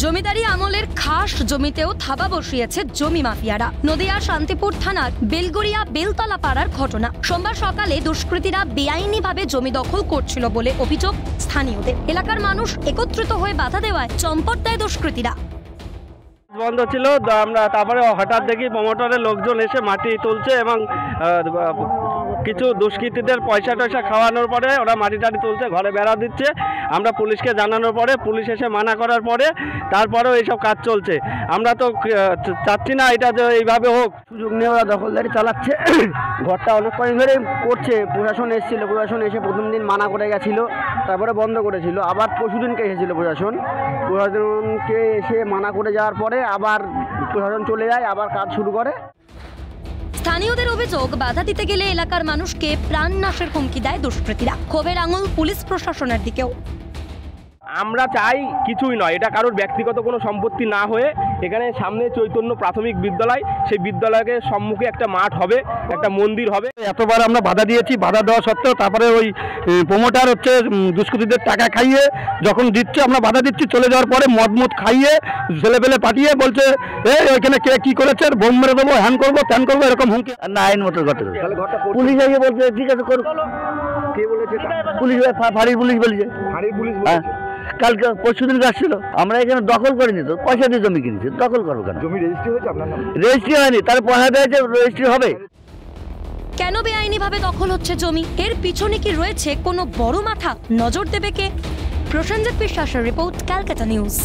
জমিদারি আমলের খাস জমিতেও থাবা বসিয়েছে জমি মাফিয়ারা। নদিয়া শান্তিপুর থানার বেলগড়িয়া বেলতলা পাড়ার ঘটনা। সোমবার সকালে দুষ্কৃতীরা বেআইনিভাবে জমি দখল করছিল বলে অভিযোগ স্থানীয়দের। এলাকার মানুষ একত্রিত হয়ে বাধা দেওয়ায় চম্পট দেয় দুষ্কৃতীরা। বন্ধ ছিল, আমরা তারপরে হঠাৎ দেখি প্রমোটরের লোকজন এসে মাটি তুলছে এবং কিছু দুষ্কৃতীদের পয়সা টয়সা খাওয়ানোর পরে ওরা মাটি টাটি তুলছে, ঘরে বেড়া দিচ্ছে। আমরা পুলিশকে জানানোর পরে পুলিশ এসে মানা করার পরে তারপরেও এইসব কাজ চলছে। আমরা তো চাচ্ছি না এটা যে এইভাবে হোক। সুযোগ নিয়ে ওরা দখলদারি চালাচ্ছে। ঘরটা অনেক কয়েক ধরে করছে। প্রশাসন এসেছিল, প্রশাসন এসে প্রথম দিন মানা করে গেছিলো, তারপরে বন্ধ করেছিল। আবার পরশুদিনকে এসেছিল প্রশাসনকে এসে মানা করে যাওয়ার পরে আবার প্রশাসন চলে যায়, আবার কাজ শুরু করে। স্থানীয়দের অভিযোগ, বাধা দিতে গেলে এলাকার মানুষকে প্রাণনাশের হুমকি দেয় দুষ্কৃতীরা। ক্ষোভের আঙুল পুলিশ প্রশাসনের দিকেও। আমরা চাই কিছুই নয়, এটা কারোর ব্যক্তিগত কোনো সম্পত্তি না হয়ে এখানে সামনে চৈতন্য প্রাথমিক বিদ্যালয়, সেই বিদ্যালয়ের সম্মুখে একটা মাঠ হবে, একটা মন্দির হবে। এতবার আমরা বাধা দিয়েছি, বাধা দেওয়া সত্ত্বেও তারপরে ওই প্রমোটার হচ্ছে দুষ্কৃতীদের টাকা খাইয়ে যখন দিচ্ছে, আমরা বাধা দিচ্ছি, চলে যাওয়ার পরে মদ খাইয়ে ছেলেপেলে পাঠিয়ে বলছে ওইখানে কে কি করেছে, বোম মেরে দেবো, হ্যান করবো ত্যান করবো, এরকম হুমকি। না, আইন মতো ঘটে। পুলিশ এসে বলছে ঠিক আছে করুক। কে বলেছে? পুলিশ, ফাঁড়ির পুলিশ বলেছে। ফাঁড়ির পুলিশ? হ্যাঁ, কালকে পরশুদিন আসছিল। আমরা এখানে দখল করিনি, তো পয়সা দিয়ে জমি কিনেছি, দখল করবো কেন? জমি রেজিস্ট্রি হয়েছে আপনার নামে? রেজিস্ট্রি হয়নি, তার পয়সা দিয়েছে, রেজিস্ট্রি হবে। কেন বেআইনিভাবে দখল হচ্ছে জমি? এর পিছনে কি রয়েছে কোনো বড় মাথা? নজর দেবে কে? প্রসেনজিৎ বিশ্বাসের রিপোর্ট, ক্যালকাটা নিউজ।